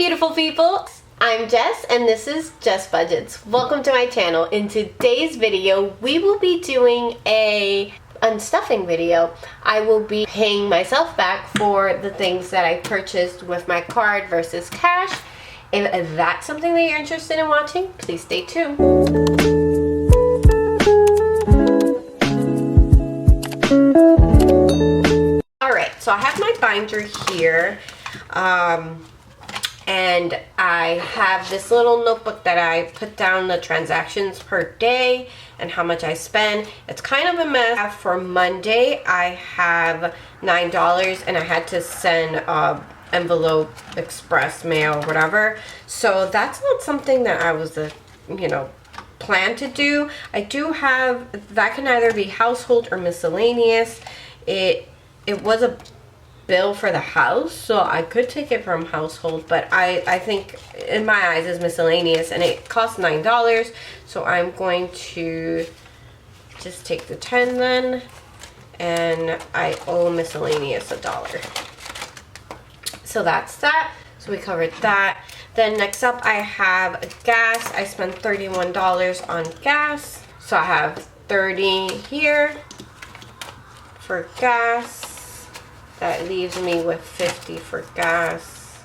beautiful people, I'm Jess and this is Jess Budgets. Welcome to my channel. In today's video we will be doing a unstuffing video. I will be paying myself back for the things that I purchased with my card versus cash. If that's something that you're interested in watching, please stay tuned. Alright, so I have my binder here. And I have this little notebook that I put down the transactions per day and how much I spend. It's kind of a mess. For Monday, I have $9 and I had to send envelope, express mail, whatever. So that's not something that I was, plan to do. I do have, that can either be household or miscellaneous. It was a bill for the house, so I could take it from household, but I think in my eyes is miscellaneous, and it costs $9, so I'm going to just take the 10 then, and I owe miscellaneous $1. So that's that. So we covered that. Then next up I have gas. I spent $31 on gas, so I have 30 here for gas. That leaves me with 50 for gas.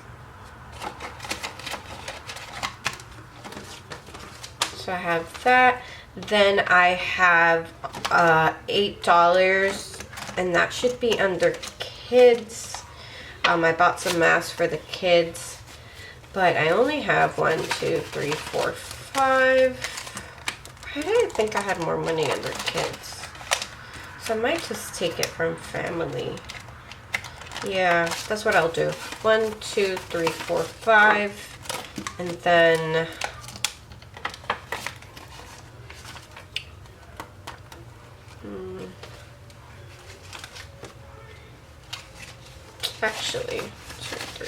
So I have that. Then I have $8, and that should be under kids. I bought some masks for the kids, but I only have 1, 2, 3, 4, 5. I didn't think I had more money under kids, so I might just take it from family. Yeah, that's what I'll do. 1, 2, 3, 4, 5, and then actually 2, 3, 4,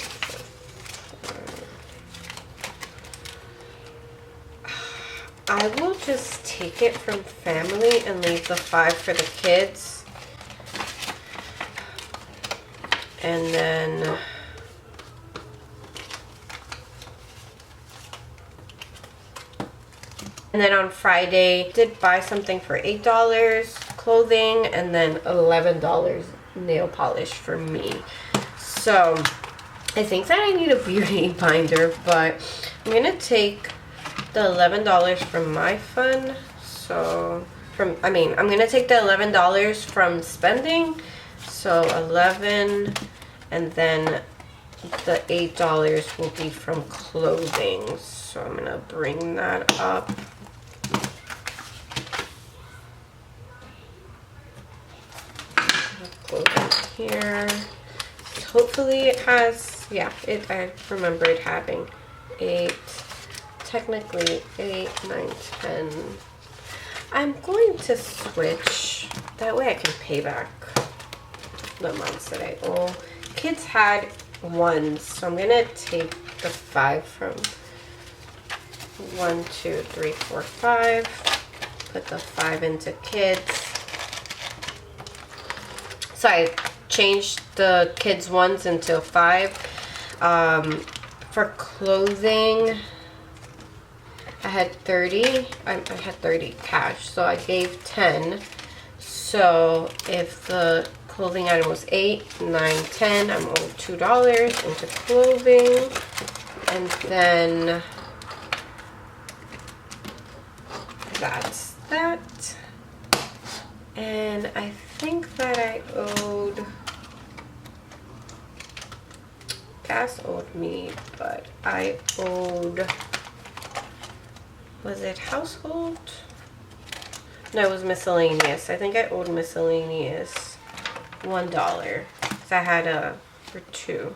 5. I will just take it from family and leave the 5 for the kids. And then on Friday, did buy something for $8, clothing, and then $11 nail polish for me. So I think that I need a beauty binder, but I'm gonna take the $11 from my fund. So I'm gonna take the $11 from spending. So 11, and then the $8 will be from clothing. So I'm gonna bring that up. Clothing here. Hopefully it has, yeah, I remember it having 8, technically 8, 9, 10. I'm going to switch, that way I can pay back the months that I owe. Kids had 1, so I'm gonna take the 5 from 1, 2, 3, 4, 5. Put the 5 into kids. So I changed the kids ones into 5. For clothing, I had 30. I had 30 cash, so I gave 10. So if the clothing item was 8, 9, 10, I'm owed $2 into clothing. And then that's that. And I think that I owed, gas owed me, but I owed, was it household? No, it was miscellaneous. I think I owed miscellaneous $1, because I had for 2.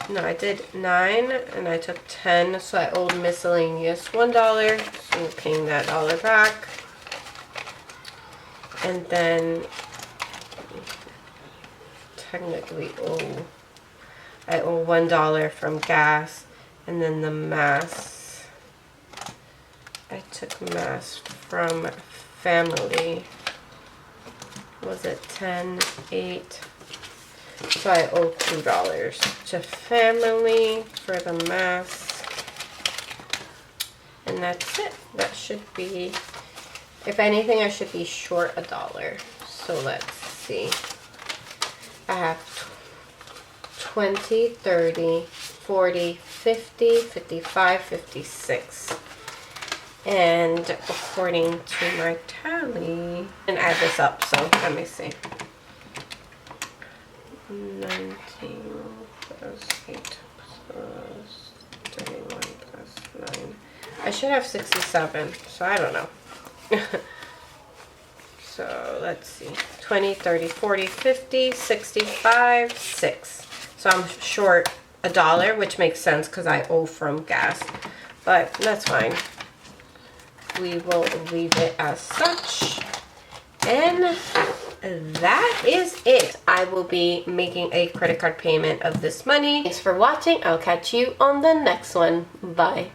No, I did 9 and I took 10, so I owed miscellaneous $1. So I'm paying that $1 back. And then technically I owe $1 from gas, and then the masks. I took masks from family. Was it 10, 8, So I owe $2 to family for the mask. And that's it. That should be, if anything, I should be short $1. So let's see. I have 20, 30, 40, 50, 55, 56. And according to my tally, and add this up, so let me see. 19 plus 8 plus 31 plus 9. I should have 67, so I don't know. So let's see. 20, 30, 40, 50, 65, 6. So I'm short $1, which makes sense because I owe from gas. But that's fine. We will leave it as such. And that is it. I will be making a credit card payment of this money. Thanks for watching. I'll catch you on the next one. Bye.